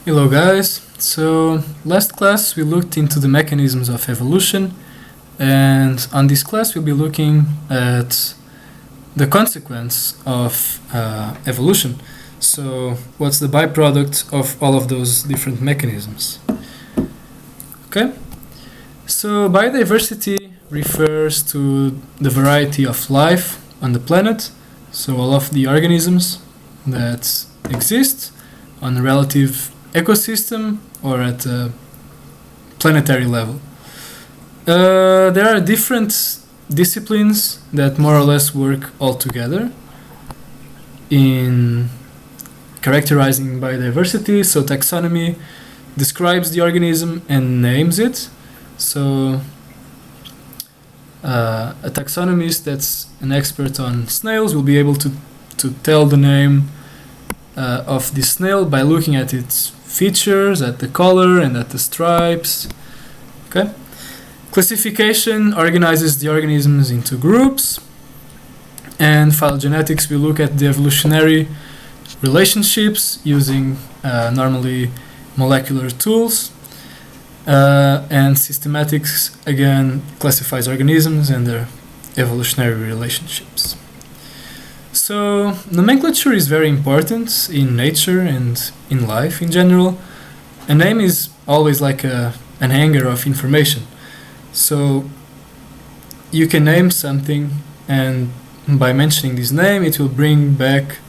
Hello guys, so last class we looked into the mechanisms of evolution, and on this class we'll be looking at the consequence of evolution. So what's the byproduct of all of those different mechanisms? Okay, so biodiversity refers to the variety of life on the planet, so all of the organisms that exist on a relative ecosystem or at a planetary level. There are different disciplines that more or less work all together in characterizing biodiversity. So taxonomy describes the organism and names it. So a taxonomist that's an expert on snails will be able to tell the name of the snail by looking at its features, at the color and at the stripes. Okay. Classification organizes the organisms into groups, and phylogenetics we look at the evolutionary relationships using normally molecular tools, and systematics again classifies organisms and their evolutionary relationships. So nomenclature is very important in nature and in life in general. A name is always like an hanger of information. So you can name something, and by mentioning this name it will bring back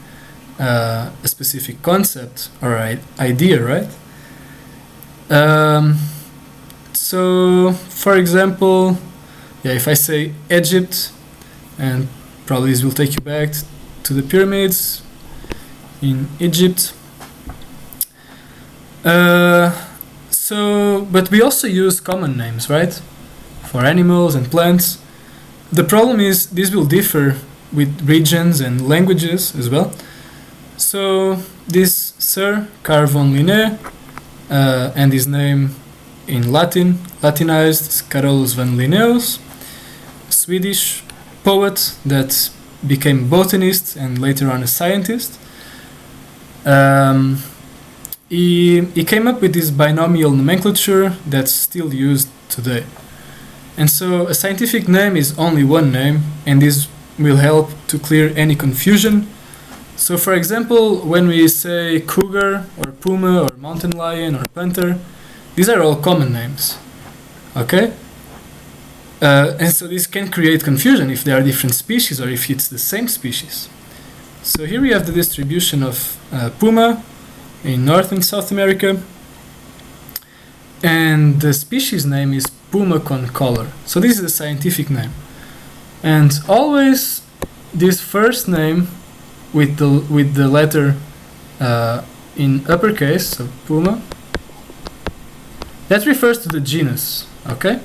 a specific concept or idea, right? So for example, if I say Egypt, and probably this will take you back to the pyramids in Egypt. But we also use common names, right? For animals and plants. The problem is this will differ with regions and languages as well. So this Sir Carl von Linné, and his name in Latinized is Carolus van Linnaeus, Swedish poet that became botanist and later on a scientist. He came up with this binomial nomenclature that's still used today. And so a scientific name is only one name, and this will help to clear any confusion. So for example, when we say cougar or puma or mountain lion or panther, these are all common names. Okay? And so this can create confusion if there are different species or if it's the same species. So here we have the distribution of puma in North and South America, and the species name is Puma concolor. So this is the scientific name, and always this first name with the letter in uppercase, so Puma, that refers to the genus. Okay.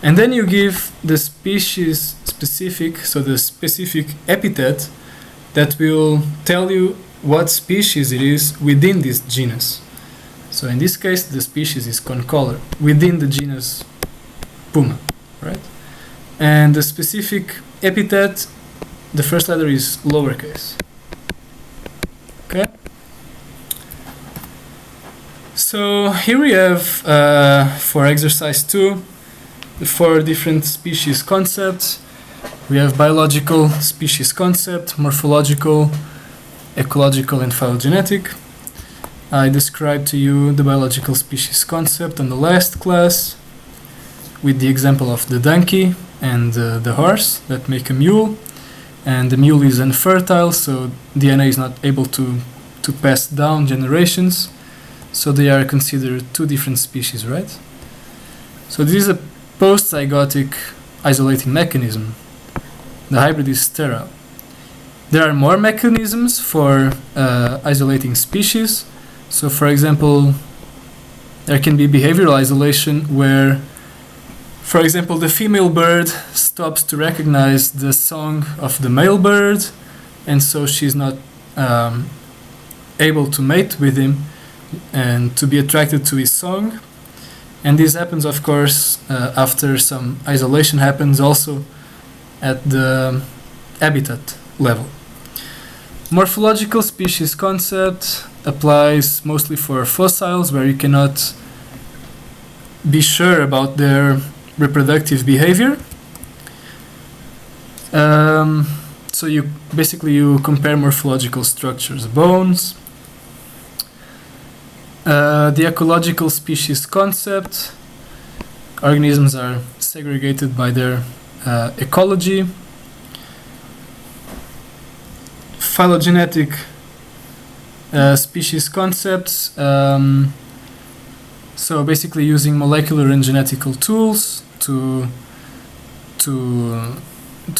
And then you give the species specific, so the specific epithet that will tell you what species it is within this genus. So in this case, the species is concolor within the genus Puma, right? And the specific epithet, the first letter is lowercase. Okay. So here we have for exercise 2. The 4 different species concepts. We have biological species concept, morphological, ecological, and phylogenetic. I described to you the biological species concept on the last class with the example of the donkey and the horse that make a mule. And the mule is infertile, so DNA is not able to pass down generations. So they are considered 2 different species, right? So this is a post-zygotic isolating mechanism. The hybrid is sterile. There are more mechanisms for isolating species. So for example, there can be behavioral isolation where, for example, the female bird stops to recognize the song of the male bird, and so she's not able to mate with him and to be attracted to his song. And this happens, of course, after some isolation happens also at the habitat level. Morphological species concept applies mostly for fossils where you cannot be sure about their reproductive behavior. So you compare morphological structures, bones. The ecological species concept, organisms are segregated by their ecology. Phylogenetic species concepts, so basically using molecular and genetical tools to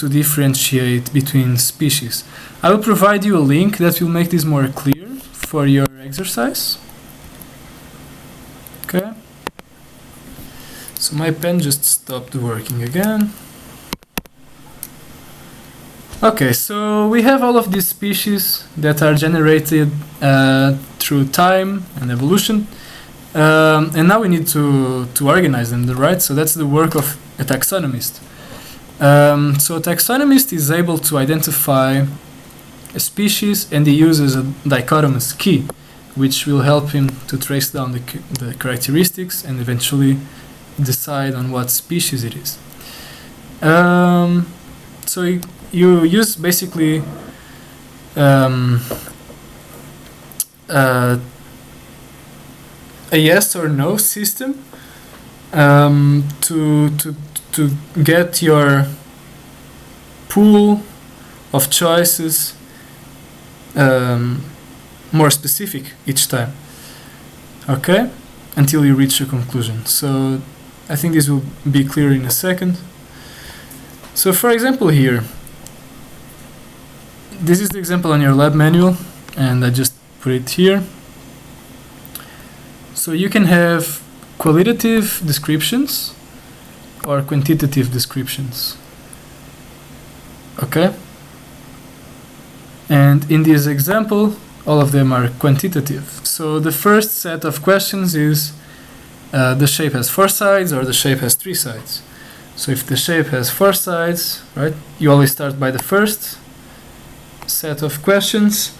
differentiate between species. I will provide you a link that will make this more clear for your exercise. Okay. So my pen just stopped working again. Okay, so we have all of these species that are generated through time and evolution, and now we need to organize them, right? So that's the work of a taxonomist. So a taxonomist is able to identify a species, and he uses a dichotomous key, which will help him to trace down the characteristics and eventually decide on what species it is. So you use basically a yes or no system to get your pool of choices more specific each time, okay, until you reach a conclusion. So I think this will be clear in a second. So for example here, this is the example on your lab manual, and I just put it here. So you can have qualitative descriptions or quantitative descriptions, okay? And in this example, all of them are quantitative. So the first set of questions is the shape has 4 sides or the shape has 3 sides. So if the shape has 4 sides, right, you always start by the first set of questions.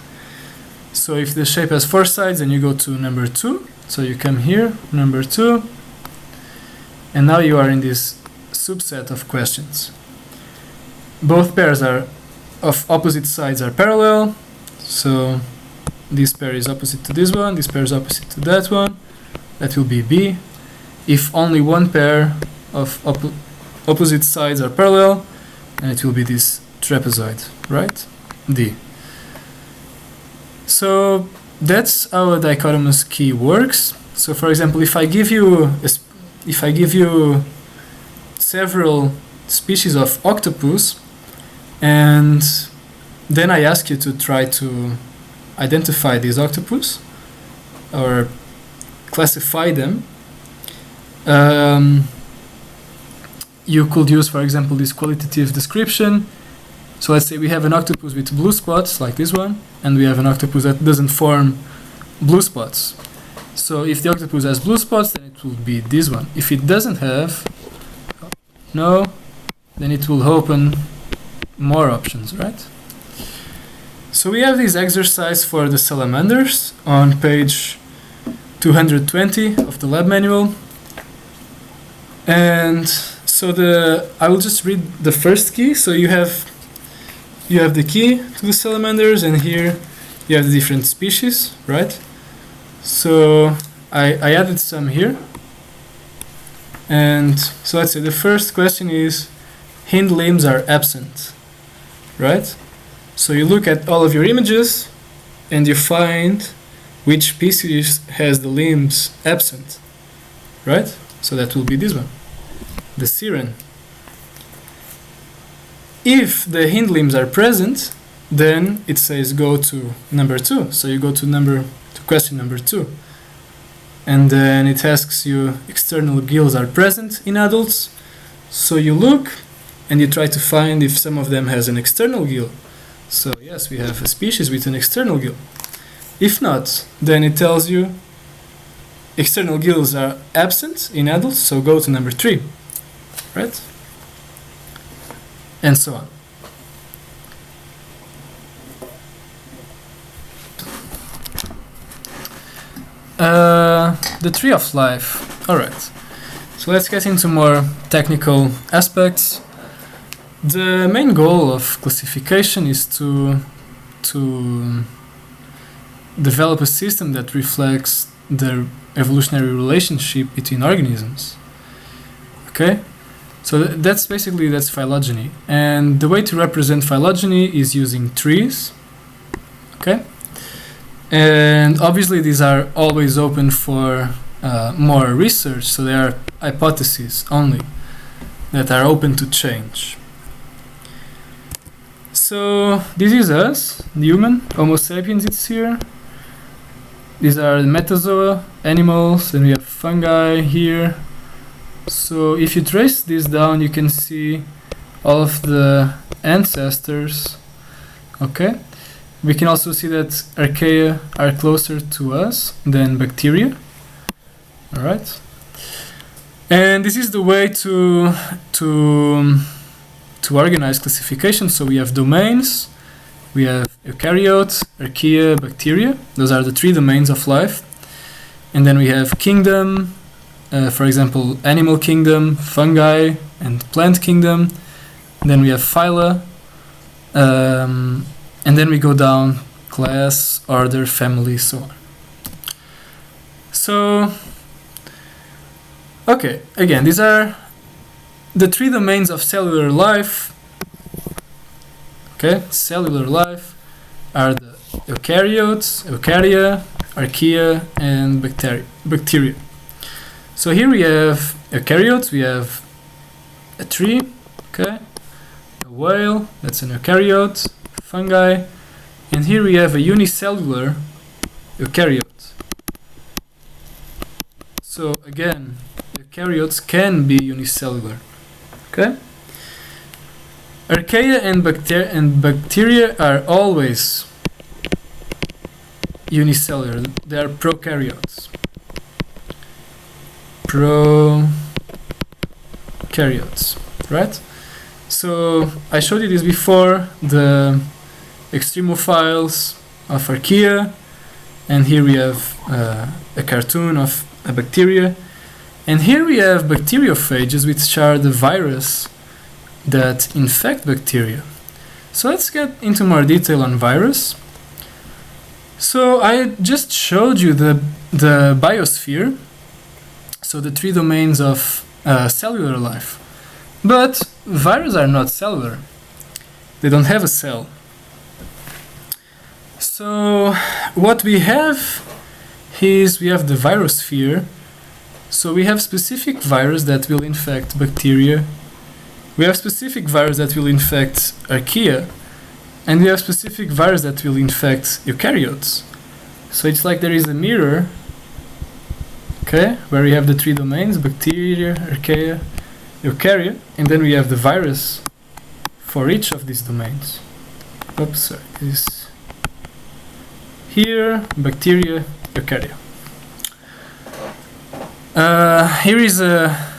So if the shape has 4 sides, then you go to number 2. So you come here, number 2, and now you are in this subset of questions. Both pairs are of opposite sides are parallel, so this pair is opposite to this one, this pair is opposite to that one, that will be B. If only one pair of opposite sides are parallel, then it will be this trapezoid, right? D. So that's how a dichotomous key works. So for example, if I give you several species of octopus, and then I ask you to try to identify these octopus or classify them, you could use, for example, this qualitative description. So let's say we have an octopus with blue spots, like this one, and we have an octopus that doesn't form blue spots. So if the octopus has blue spots, then it will be this one. If it doesn't have, no, then it will open more options, right? So we have this exercise for the salamanders on page 220 of the lab manual. And so I will just read the first key. So you have the key to the salamanders, and here you have the different species, right? So I added some here. And so let's say the first question is, hind limbs are absent, right? So you look at all of your images and you find which species has the limbs absent, right? So that will be this one, the siren. If the hind limbs are present, then it says go to number 2. So you go to question number 2. And then it asks you external gills are present in adults. So you look and you try to find if some of them has an external gill. So yes, we have a species with an external gill. If not, then it tells you external gills are absent in adults, so go to number 3, right? And so on. The tree of life. Alright. So let's get into more technical aspects. The main goal of classification is to develop a system that reflects the evolutionary relationship between organisms. Okay? So that's phylogeny. And the way to represent phylogeny is using trees. Okay? And obviously these are always open for more research, so they are hypotheses only that are open to change. So this is us, the human, Homo sapiens, it's here. These are the metazoa, animals, and we have fungi here. So if you trace this down, you can see all of the ancestors. Okay? We can also see that archaea are closer to us than bacteria. Alright? And this is the way to organize classification. So we have domains, we have eukaryotes, archaea, bacteria. Those are the three domains of life. And then we have kingdom, for example, animal kingdom, fungi, and plant kingdom. And then we have phyla, and then we go down class, order, family, so on. So, okay, again, these are the three domains of cellular life. Okay, cellular life are the eukaryotes, eukarya, archaea, and bacteria. So here we have eukaryotes, we have a tree, okay, a whale, that's an eukaryote, fungi, and here we have a unicellular eukaryote. So again, eukaryotes can be unicellular. Okay? Archaea and bacteria are always unicellular. They are prokaryotes. Prokaryotes, right? So I showed you this before, the extremophiles of archaea, and here we have a cartoon of a bacteria, and here we have bacteriophages, which are the virus that infect bacteria. So let's get into more detail on virus. So I just showed you the biosphere, so the three domains of cellular life, but viruses are not cellular. They don't have a cell. So what we have is we have the virosphere. So we have specific virus that will infect bacteria. We have specific virus that will infect archaea, and we have specific virus that will infect eukaryotes. So it's like there is a mirror, okay, where we have the three domains, bacteria, archaea, eukarya, and then we have the virus for each of these domains. Oops, sorry, this is here, bacteria, eukarya. Here is a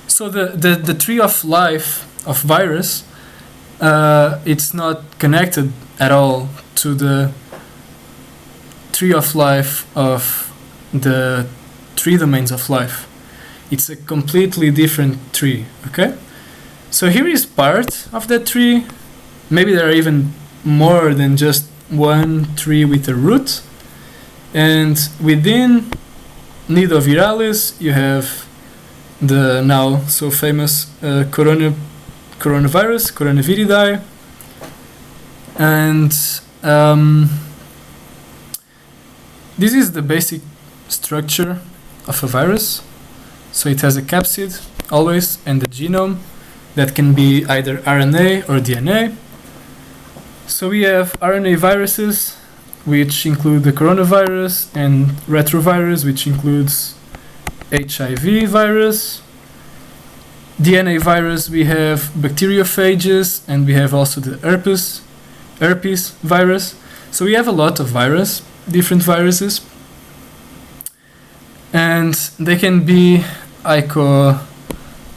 so the tree of life of virus. It's not connected at all to the tree of life of the three domains of life. It's a completely different tree. Okay, so here is part of that tree. Maybe there are even more than just one tree with a root, and within Nidoviralis, you have the now so famous coronavirus, coronaviridae, and this is the basic structure of a virus. So it has a capsid always and the genome that can be either RNA or DNA. So we have RNA viruses, which include the coronavirus, and retrovirus, which includes HIV virus. DNA virus, we have bacteriophages, and we have also the herpes virus. So we have a lot of different viruses, and they can be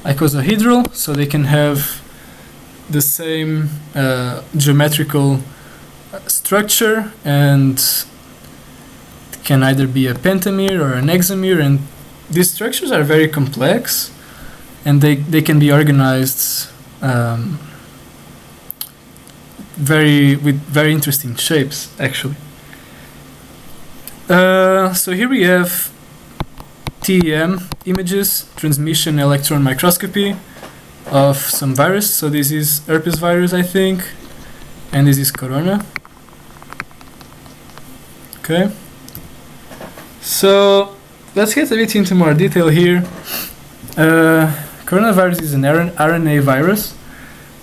icosahedral, so they can have the same geometrical structure and can either be a pentamer or an hexamer, and these structures are very complex, and they can be organized with very interesting shapes, actually. So here we have TEM images, transmission electron microscopy of some virus. So this is herpes virus, I think, and this is corona. Okay. So let's get a bit into more detail here. Coronavirus is an RNA virus,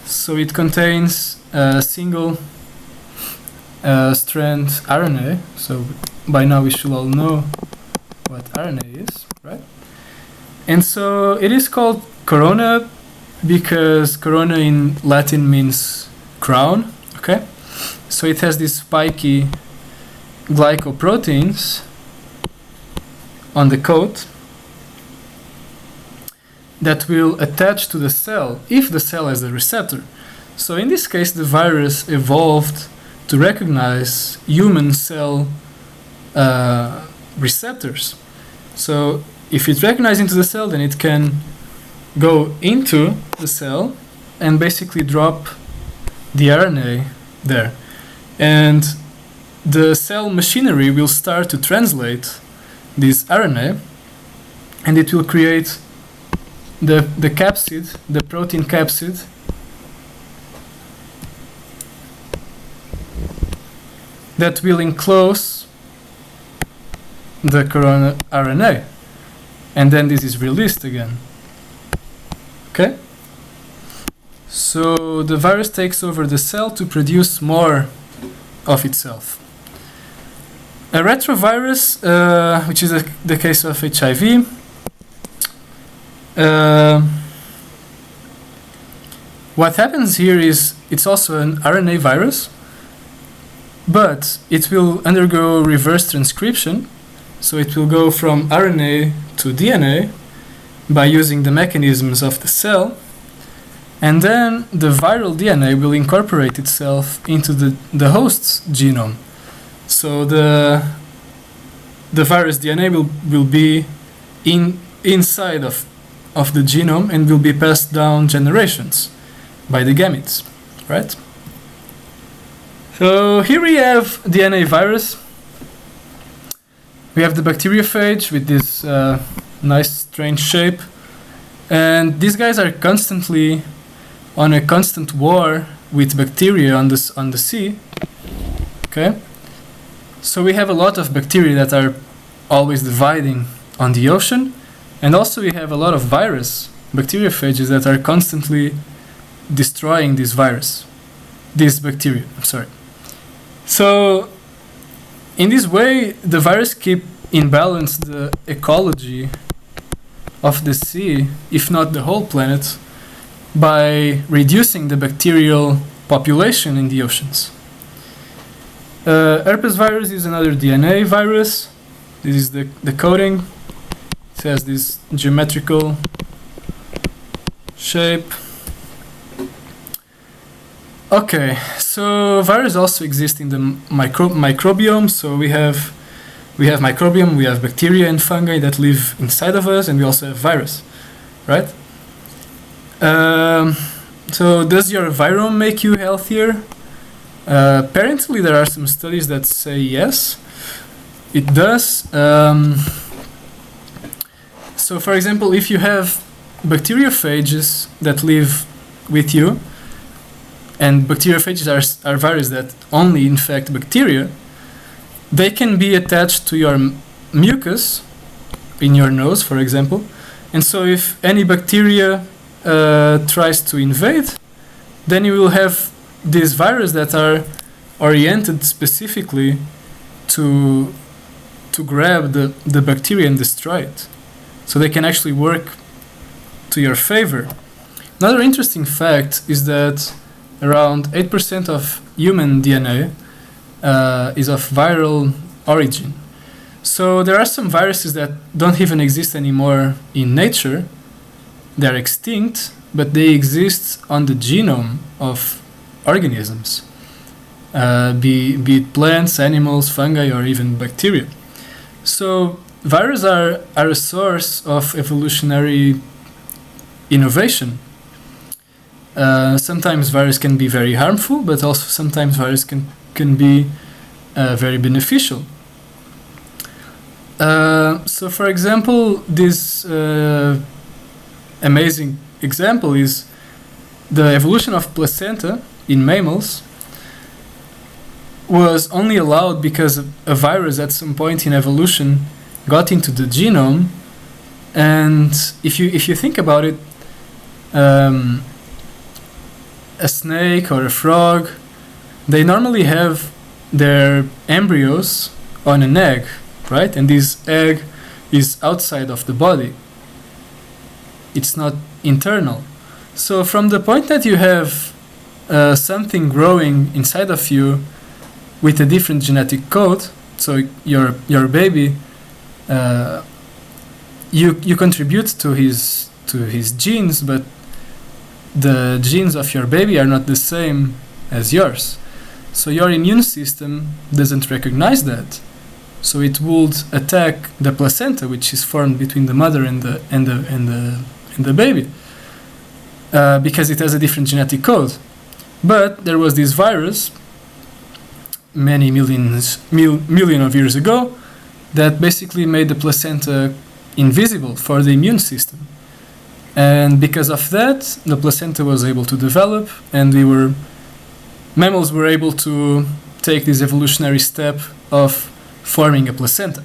so it contains a single strand RNA. So by now we should all know what RNA is, right? And so it is called corona because corona in Latin means crown, okay? So it has these spiky glycoproteins on the coat that will attach to the cell if the cell has a receptor. So in this case, the virus evolved to recognize human cell receptors. So if it recognizes into the cell, then it can go into the cell and basically drop the RNA there. And the cell machinery will start to translate this RNA, and it will create the capsid, the protein capsid, that will enclose the corona RNA, and then this is released again. Okay? So the virus takes over the cell to produce more of itself. A retrovirus, which is the case of HIV, what happens here is it's also an RNA virus, but it will undergo reverse transcription. So it will go from RNA to DNA by using the mechanisms of the cell, and then the viral DNA will incorporate itself into the host's genome. So the virus DNA will be inside of the genome and will be passed down generations by the gametes, right? So here we have DNA virus. We have the bacteriophage with this nice strange shape, and these guys are constantly on a constant war with bacteria on the sea. Okay, so we have a lot of bacteria that are always dividing on the ocean, and also we have a lot of bacteriophages that are constantly destroying these bacteria. I'm sorry. So in this way, the virus keep in balance the ecology of the sea, if not the whole planet, by reducing the bacterial population in the oceans. Herpes virus is another DNA virus. This is the coating. It has this geometrical shape. Okay, so viruses also exist in the microbiome. So we have microbiome, we have bacteria and fungi that live inside of us, and we also have virus, right? So does your virome make you healthier? Apparently there are some studies that say yes, it does. So for example, if you have bacteriophages that live with you, and bacteriophages are viruses that only infect bacteria, they can be attached to your mucus in your nose, for example. And so if any bacteria tries to invade, then you will have these viruses that are oriented specifically to grab the bacteria and destroy it. So they can actually work to your favor. Another interesting fact is that around 8% of human DNA is of viral origin. So there are some viruses that don't even exist anymore in nature. They're extinct, but they exist on the genome of organisms, be it plants, animals, fungi, or even bacteria. So viruses are a source of evolutionary innovation. Sometimes viruses can be very harmful, but also sometimes viruses can be very beneficial. So for example, this amazing example is the evolution of placenta in mammals was only allowed because a virus at some point in evolution got into the genome. And if you think about it, a snake or a frog, they normally have their embryos on an egg, right? And this egg is outside of the body. It's not internal. So from the point that you have something growing inside of you with a different genetic code, so your baby, you contribute to his genes, but the genes of your baby are not the same as yours. So your immune system doesn't recognize that. So it would attack the placenta, which is formed between the mother and the baby, because it has a different genetic code. But there was this virus many million of years ago that basically made the placenta invisible for the immune system. And because of that, the placenta was able to develop, and mammals were able to take this evolutionary step of forming a placenta.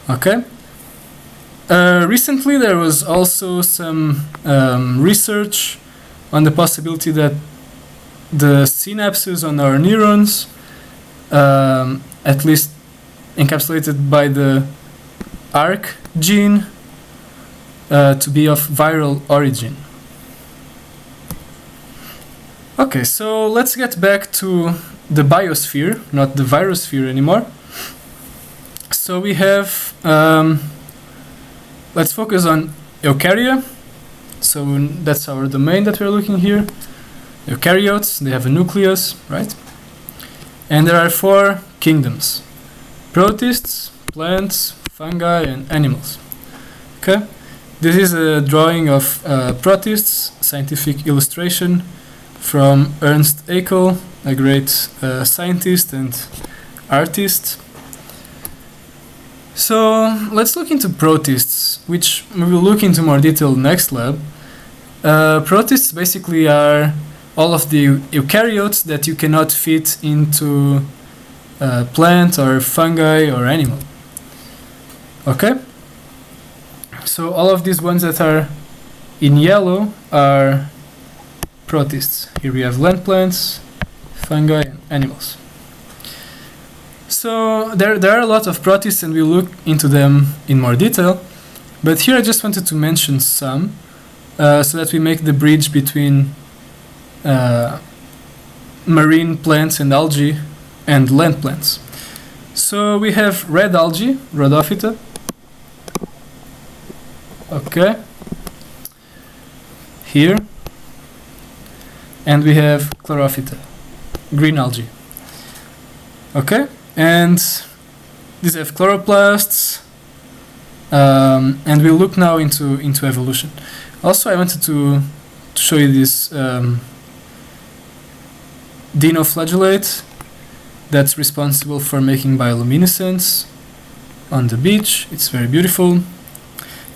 Okay? Recently, there was also some research on the possibility that the synapses on our neurons, at least encapsulated by the ARC gene, to be of viral origin. Okay, so let's get back to the biosphere, not the virosphere anymore. So we have, let's focus on eukarya. So that's our domain that we're looking here. Eukaryotes, they have a nucleus, right? And there are 4 kingdoms: protists, plants, fungi, and animals. Okay? This is a drawing of protists, scientific illustration from Ernst Haeckel, a great scientist and artist. So let's look into protists, which we will look into more detail next lab. Protists basically are all of the eukaryotes that you cannot fit into a plant or fungi or animal. Okay? So all of these ones that are in yellow are protists. Here we have land plants, fungi, and animals. So there are a lot of protists, and we'll look into them in more detail. But here I just wanted to mention some, so that we make the bridge between marine plants and algae and land plants. So we have red algae, Rhodophyta. Okay. Here. And we have Chlorophyta, green algae. Okay. And these have chloroplasts. And we'll look now into evolution. Also, I wanted to show you this dinoflagellate that's responsible for making bioluminescence on the beach. It's very beautiful.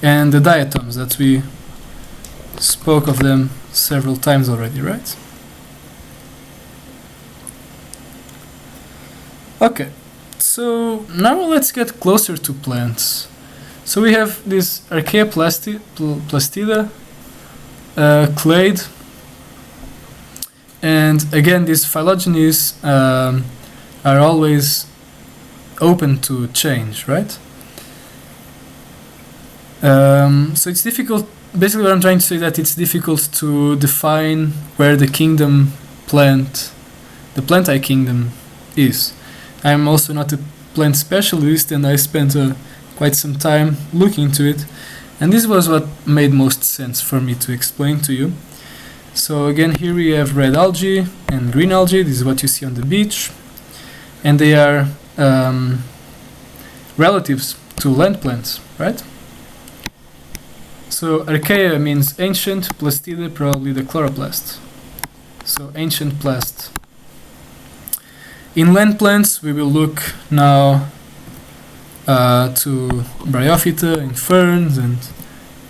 And the diatoms that we spoke of them several times already, right? Okay, so now let's get closer to plants. So we have this Archaea plastida, clade, and again these phylogenies are always open to change, right? So it's difficult. Basically, what I'm trying to say is that it's difficult to define where the plantae kingdom is. I'm also not a plant specialist, and I spent quite some time looking into it, and this was what made most sense for me to explain to you. So again, here we have red algae and green algae. This is what you see on the beach, and they are relatives to land plants, right? So archaea means ancient, plastide probably the chloroplast. So ancient plast. In land plants we will look now to Bryophyta and ferns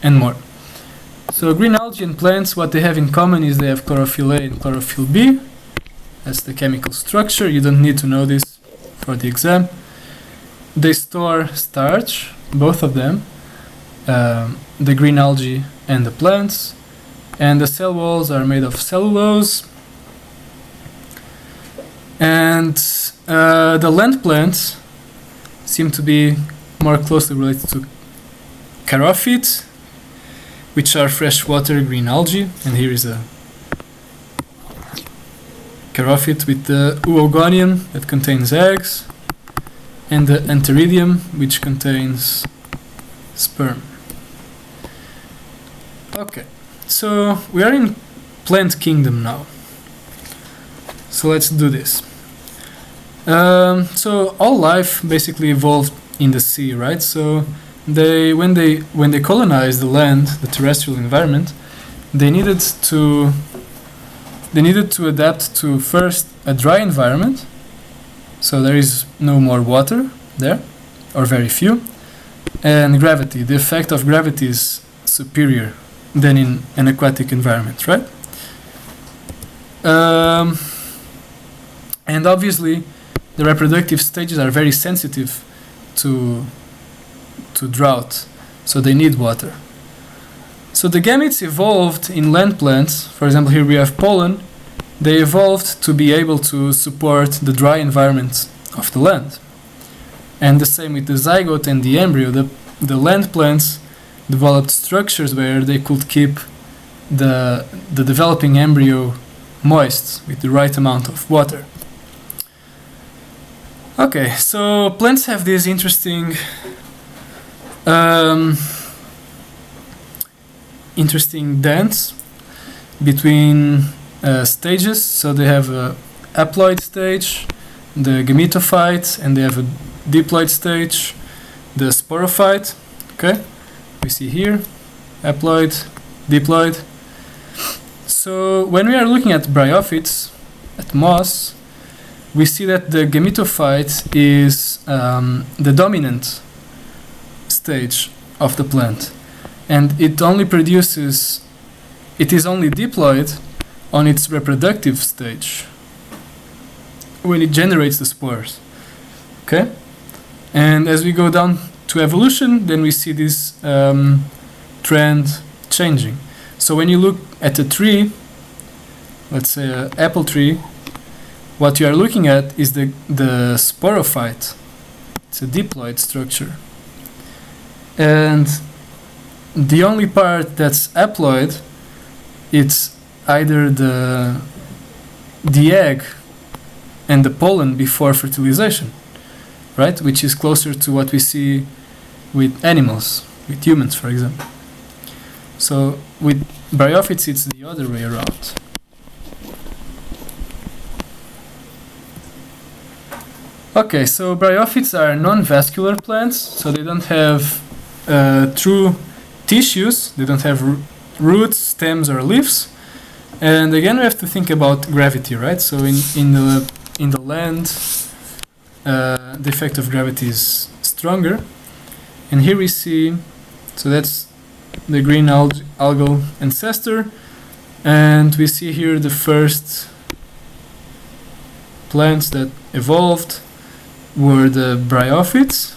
and more. So green algae and plants, what they have in common is they have chlorophyll A and chlorophyll B. That's the chemical structure. You don't need to know this for the exam. They store starch, both of them, the green algae and the plants, and the cell walls are made of cellulose. And the land plants seem to be more closely related to charophytes, which are freshwater green algae. And here is a charophyte with the oogonium that contains eggs, and the enteridium, which contains sperm. Okay, so we are in plant kingdom now. So let's do this. So all life basically evolved in the sea, right? So when they colonized the land, the terrestrial environment, they needed to adapt to first a dry environment. So there is no more water there, or very few, and gravity. The effect of gravity is superior than in an aquatic environment, right? And obviously, the reproductive stages are very sensitive to drought, so they need water. So the gametes evolved in land plants. For example, here we have pollen. They evolved to be able to support the dry environment of the land. And the same with the zygote and the embryo. The land plants developed structures where they could keep the developing embryo moist with the right amount of water. Okay, so plants have this interesting dance between stages. So they have a haploid stage, the gametophyte, and they have a diploid stage, the sporophyte. Okay, we see here haploid, diploid. So when we are looking at bryophytes, at moss, we see that the gametophyte is the dominant stage of the plant, and it is only diploid on its reproductive stage when it generates the spores. Okay, and as we go down to evolution, then we see this trend changing. So when you look at a tree, let's say an apple tree, what you are looking at is the sporophyte. It's a diploid structure, and the only part that's haploid, it's either the egg and the pollen before fertilization, right? Which is closer to what we see with animals, with humans, for example. So with bryophytes, it's the other way around. Okay, so bryophytes are non-vascular plants, so they don't have true tissues. They don't have roots, stems, or leaves. And again, we have to think about gravity, right? So in the land, the effect of gravity is stronger. And here we see, so that's the green algal ancestor, and we see here the first plants that evolved were the bryophytes,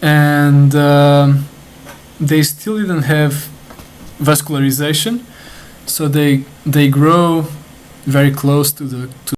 and they still didn't have vascularization, so they grow very close to the